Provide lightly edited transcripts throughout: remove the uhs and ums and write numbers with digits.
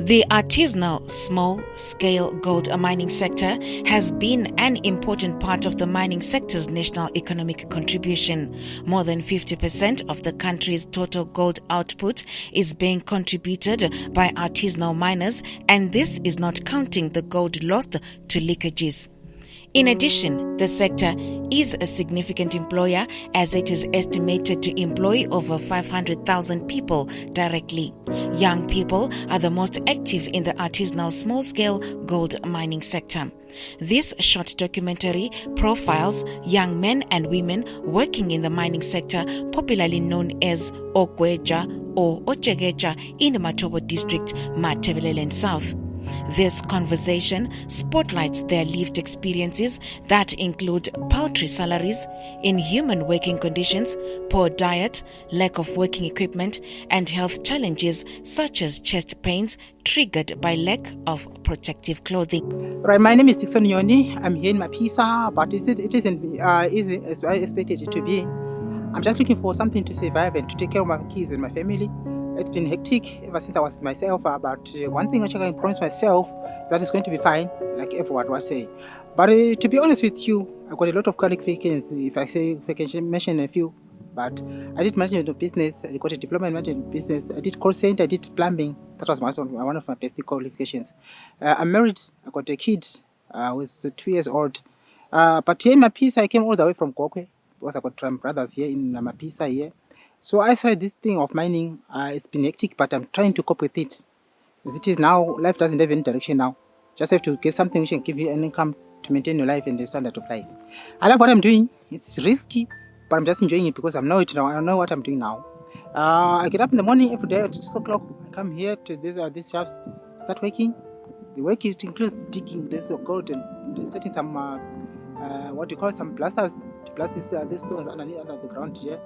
The artisanal small-scale gold mining sector has been an important part of the mining sector's national economic contribution. More than 50% of the country's total gold output is being contributed by artisanal miners, and this is not counting the gold lost to leakages. In addition, the sector is a significant employer as it is estimated to employ over 500,000 people directly. Young people are the most active in the artisanal small-scale gold mining sector. This short documentary profiles young men and women working in the mining sector, popularly known as Ogweja or Otsheketsha in the Matobo district, Matabeleland South. This conversation spotlights their lived experiences that include paltry salaries, inhuman working conditions, poor diet, lack of working equipment, and health challenges such as chest pains triggered by lack of protective clothing. Right, my name is Dixon Yoni. I'm here in Mapisa, but it isn't easy as I expected it to be. I'm just looking for something to survive and to take care of my kids and my family. It's been hectic ever since I was myself, but one thing which I can promise myself that is going to be fine, like everyone was saying. But to be honest with you, I got a lot of qualifications, if I can mention a few. But I did management of business, I got a diploma in management of business, I did call center, I did plumbing. That was one of my best qualifications. I'm married, I got a kid who is 2 years old. But here in Mapisa, I came all the way from Ogweja because I got brothers here in Mapisa here. So I started this thing of mining. It's been hectic, but I'm trying to cope with it. As it is now, life doesn't have any direction now. Just have to get something which can give you an income to maintain your life and the standard of life. I love what I'm doing. It's risky, but I'm just enjoying it because I know it now. I know what I'm doing now. I get up in the morning every day at 6 o'clock. I come here to these shafts, start working. The work includes digging this gold and setting some what do you call it, some blasters to blast these stones underneath the ground here.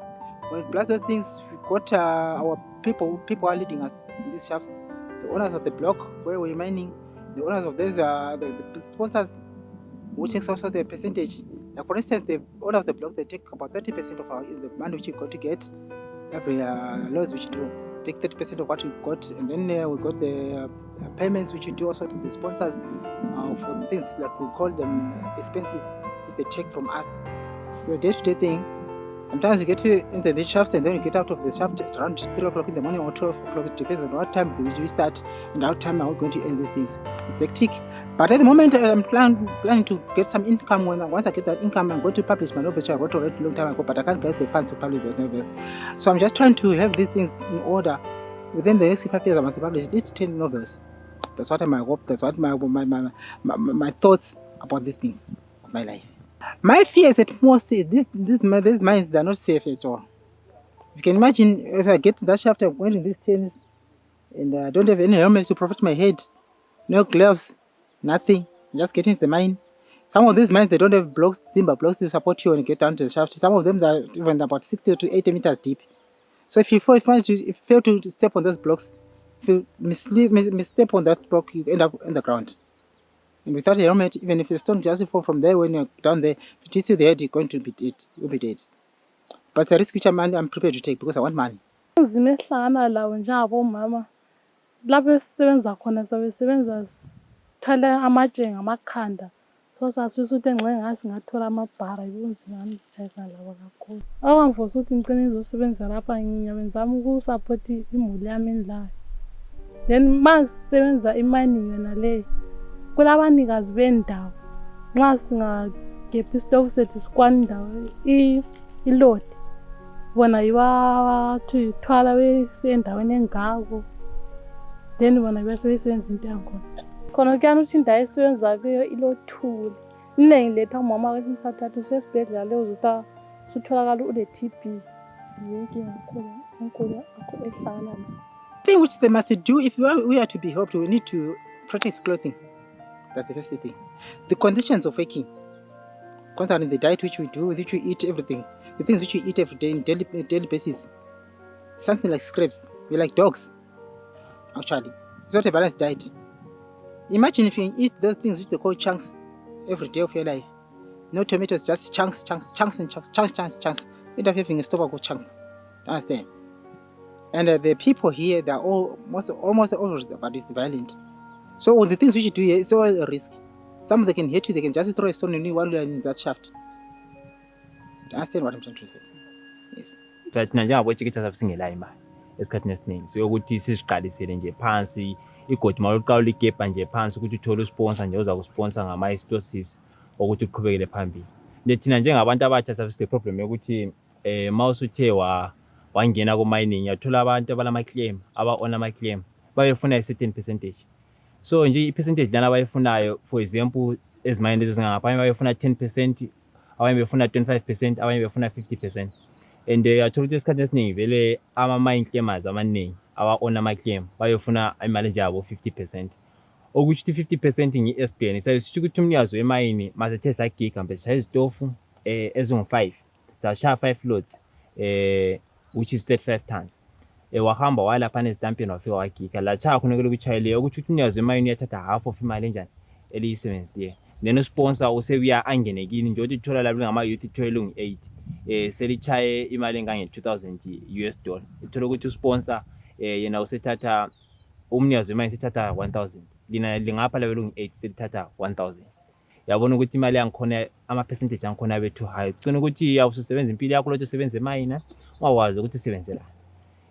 When we blast those things, we got our people are leading us in these shafts. The owners of the block where we're mining, the owners of these the sponsors who takes also the percentage. Like for instance, the owner of the block, they take about 30% of the money which you got to get every loads which you do. Take 30% of what you got, and then we got the payments which you do also to the sponsors for things like we call them expenses. It's the check from us. It's a day-to-day thing. Sometimes you get into the shaft and then you get out of the shaft at around 3 o'clock in the morning or 12 o'clock. It depends on what time we start and what time are we going to end these things. It's hectic. But at the moment, I'm planning to get some income. Once I get that income, I'm going to publish my novels. I wrote already a long time ago, but I can't get the funds to publish those novels. So I'm just trying to have these things in order. Within the next 5 years, I must publish at least 10 novels. That's what I hope. That's what my thoughts about these things of my life. My fear is at most these mines, they're not safe at all. You can imagine if I get to that shaft, I'm wearing these chains and I don't have any helmets to protect my head, no gloves, nothing, just getting to the mine. Some of these mines, they don't have blocks, timber blocks to support you when you get down to the shaft. Some of them are even about 60 to 80 meters deep. So if you fail to step on those blocks, if you misstep on that block, you end up in the ground. And without a helmet, even if the stone just fall from there when you're down there, if it hits you the head, you're going to be dead. You'll be dead. But it's a risk which I'm prepared to take because I want money. Zimehlangana lawo njengabomama lapho esisebenza khona sabesebenza sithwala amatshe ngamakhanda so sasifisa ukuthi engxe ngasingathola amabhara ibunzima ngisitshayisana labo kakhulu akwangifose ukuthi ngicine ngizosebenza lapha ngiyabenzama ukusupport imuli yami endlayo then masisebenza imining yona le kulabanikazi bendawo nxa singagebha isitofu sethu sikwana indawo ilodi bona yibathi thwala besendaweni engako then bona besebenza into yakhona khona kuyani ukuthi indawo esebenza kuyo ilothuli iningi lethu umama kwesinye isikhathi usesibhedlela leyo uzuta sutholakala une-TB yinkinga enkulu ehlala la. The thing which they must do if we are to be helped, we need to protect clothing. That's the first thing. The conditions of working, concerning the diet which we do, which we eat, everything, the things which we eat every day on daily basis, something like scraps. We're like dogs, actually. It's not a balanced diet. Imagine if you eat those things which they call chunks every day of your life. No tomatoes, just chunks and chunks. You end up having a stomach of chunks. Understand? And the people here, they're almost always about this violent. So all the things which you do here, it's all a risk. Some of them can hit you, they can just throw a stone on you while you're in that shaft. Do you understand what I'm trying to say? Yes. But njengabotsheketsha sabe singela imali esikhathini esiningi so yokuthi siziqalisele nje phansi igodi maluqala igebha nje phansi ukuthi uthole usponsor nje oza kusponsor ngama-explosives ukuthi uqhubekele phambili. Thina njengabantu abatsha sabe sile problem yokuthi mawusuthe wangena ku-mining yathola abantu abalama-claim aba-own ama-claim bayefuna i-certain percentage. So nje i-percentage lana abayifunayo, for example ezimayini ezingangapha bayefuna 10%, abanye befuna 25%, abanye befuna 50%. And yathola ukuthi esikhathini esiningi vele ama-mine claimers amaningi aba-own ama-claim bayofuna imali nje yabo 50%. Okuthi 50% ngi-SBN sasisho ukuthi umnikazi wemayini masethe sagiga mbe sishaya izitofu ezingu-5 sashaya 5 loads which is 35 tons. Wahamba walaphana ezitampini wafika wagiga la cha khonekele ukuchayeleyo ukuthi umnikazi wemayini uyathatha half of imali enjani eliyisebenzile. Then usponsor usebuya angenekini nje ukuthi ithola lapho ngama-youth ithole ngu-8 selichaye imali engange-$2,000 US. Ithola ukuthi usponsor yena usethatha umnikazi wemayini sethatha 1,000 lina lingapha level ngu-8 selithatha 1,000. Yabona ukuthi imali yangikhona ama-percentage yangikhona abe too high. Ucina ukuthi awususebenza impilo yakho lotho usebenza emayini ungawazi ukuthi usebenzela.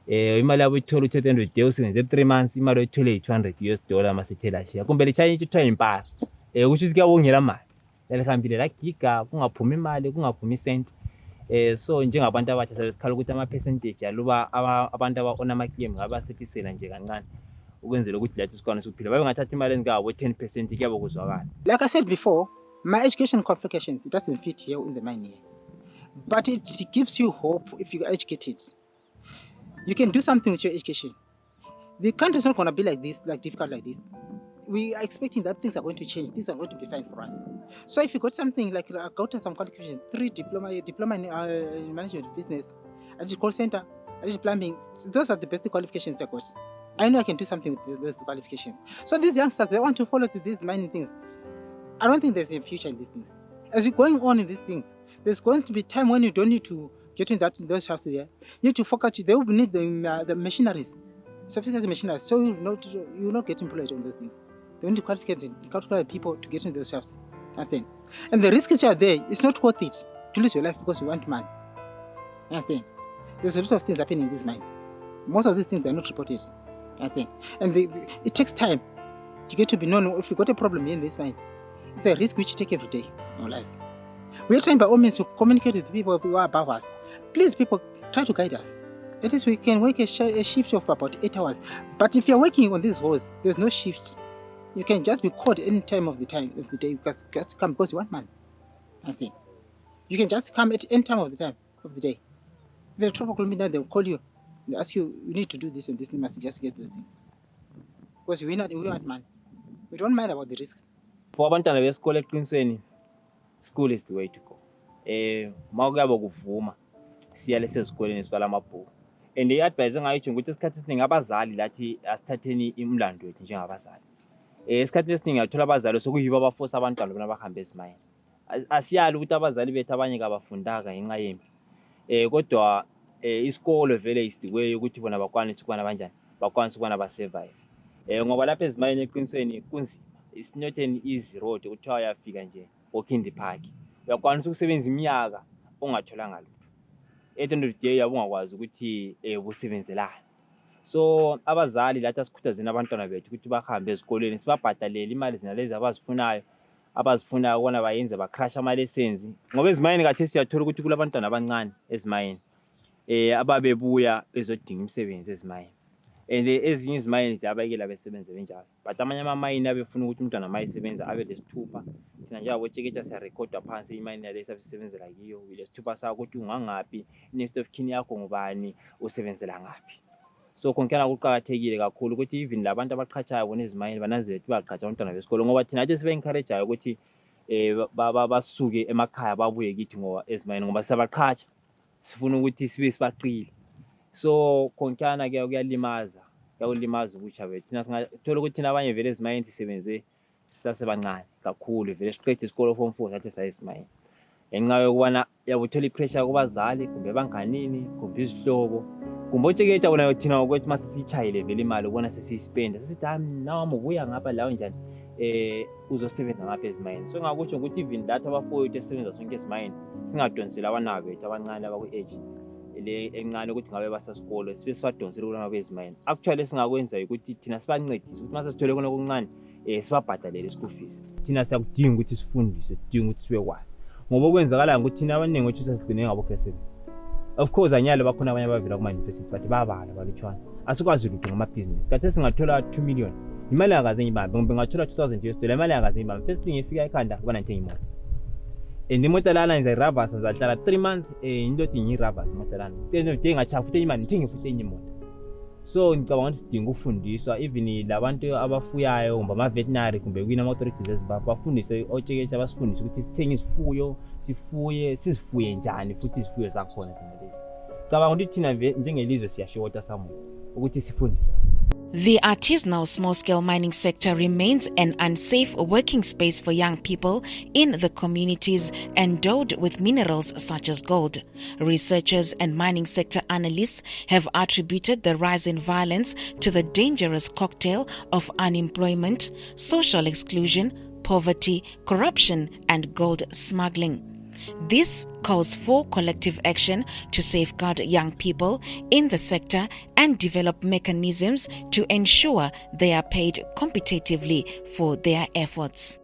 Imali yabo ithola u-300 day usebenze 3 months imali oyithole $200 masithela shiya kumbe lichaye ithola impala ukuthi kuyawongela imali lelihambile lagiga kungaphumi imali kungaphumi cent. So njengabantu abatsha sabesikhala ukuthi ama-percentage aluba abantu aba-own ama-claim ngabasefisela nje kancane ukwenzela ukuthi lathi sikwanise ukuphila babe ngathatha imali engabo 10% kuyabo kuzwakala. Like I said before, my education qualifications, it doesn't fit here in the mine here. But it gives you hope if you are educated. You can do something with your education. The country is not going to be like this, like difficult like this. We are expecting that things are going to change. Things are going to be fine for us. So if you got something like I got some qualifications, 3 diploma in management of business, I did call center, I did plumbing. Those are the best qualifications I got. I know I can do something with those qualifications. So these youngsters, they want to follow to these mining things. I don't think there's a future in these things. As you're going on in these things, there's going to be time when you don't need to get in those shafts there. You need to focus. They will need the machineries, sophisticated machineries. So you will not get employed on those things. They need to qualify people to get into those shafts. Understand? And the risks are there. It's not worth it to lose your life because you want money. Understand? There's a lot of things happening in these mines. Most of these things are not reported. Understand? And it takes time to get to be known. If you got a problem here in this mine, it's a risk which you take every day. No lies. We are trying by all means to communicate with people who are above us. Please, people, try to guide us. At least we can work a shift of about 8 hours. But if you're working on these holes, there's no shift. You can just be caught any time of the day because just come because you want money. Understand? You can just come at any time of the day. If you're 12 o'clock midnight, they'll call you. They ask you, you need to do this and this, you must just get those things. Because we want money. We don't mind about the risks. For abantwana besikole eqinisweni, school is the way to go. Mawukuyabo kuvuma siya lesesikoleni sibala amabhuku. And i-advice engayitsho ukuthi isikhathi esiningi abazali lathi asithatheni imlando yethu njengabazali. Isikhathi esiningi athola abazali sokuyibo abaforce abantwana bona bahambe ezimayini. Asiyali ukuthi abazali bethu abanye kabafundanga ngenxa yempi. Kodwa isikole vele is the way ukuthi bona bakwanise ukubana kanjani bakwanise ukubana basurvive. Ngoba lapha ezimayini eqinisweni kunzima. It's not an easy road uthiwa uyafika nje walk in the park. Uyakwanisa ukusebenza iminyaka ongatholanga lutho. At the end of the day ungakwazi ukuthi usebenzelana. So abazali lathi asikhuthazeni abantwana bethu ukuthi bahambe ezikoleni sibabhadalele imali zinalezi abazifunayo ukona bayenze bacrash ama-lessons ngoba ezimayini kathi siyathola ukuthi kulabantwana abancane ezimayini ababebuya bezodinga imisebenzi ezimayini. And ezinye izimayini ziyabayekela besebenze benjalo. But amanye amamayini abefuna ukuthi umntwana mayisebenza abe lesithupha. Thina nje Otsheketsha siyarekhoda phansi imayini yalesi abisebenzela kiyo lesithupha sakho ukuthi ungangaphi next of kin yakho ngubani usebenzela ngaphi. So konkana kuqhakathekile kakhulu ukuthi even labantu abaqhatshayo bona ezimayini bananzele ukuthi baqhatsha abantwana besikole ngoba thina athi sibe encourageayo ukuthi basuke emakhaya babuye kithi ngoba ezimayini ngoba siyabaqhatsha sifuna ukuthi sibe sibaqile. So konkana kuyalimaza ubutsha bethu. Thina singathola ukuthi thina abanye vele ezimayini sisebenze sisasebancane kakhulu vele siqede isikole form 4 sathi sayizimayini. ngenxa yokubana yabuthola ipressure kubazali kumbe banganini kumbe izihlobo kumbe Otsheketsha bona thina ukuthi mase sichayile vele imali ubona sesiyispenda sesithi nawo ubuya ngapha lawo njani uzosebenza ngapha ezimayini. So ngakutsho ukuthi even that abafowethu esebenza sonke ezimayini singadonsela abana bethu abancane abaku-age le encane ukuthi ngabe basasikole sibe sibadonsela kulana bezimayini. Actually singakwenza ukuthi thina sibancedise ukuthi mase sithole khona okuncane sibabhadalele school fees. Thina siyakudinga ukuthi sifundise, sidinga ukuthi sibekwazi ngoba okwenzakala ukuthi thina abaningi wethu sasigcine ngabo class 7. Of course anyalo bakhona abanye abavela kuma university but babala balutshwana asikwazi ukuthi ngama-business kade singathola 2 million imali akaze ngibambe ngombe ngathola 2000 US dollar imali akaze ngibambe first thing ifika ekhanda kuba nanthe imoto imoto lana ngizayiravasa zahlala 3 months into ethi ngiyiravasa imoto lana nje ngachafa futhi imali ngithenga futhi enye imoto. So ngicabanga ukuthi sidinga ukufundiswa even labantu abafuyayo kumbe ama-veterinary kumbe kwina ama-authorities eZimbabwe bafundise Otsheketsha basifundise ukuthi sithenge isifuyo sizifuye njani futhi izifuyo zakhona zinalezi. Ngicabanga ukuthi thina njengelizwe siyashota somewhere ukuthi sifundise. The artisanal small-scale mining sector remains an unsafe working space for young people in the communities endowed with minerals such as gold. Researchers and mining sector analysts have attributed the rise in violence to the dangerous cocktail of unemployment, social exclusion, poverty, corruption, and gold smuggling. This calls for collective action to safeguard young people in the sector and develop mechanisms to ensure they are paid competitively for their efforts.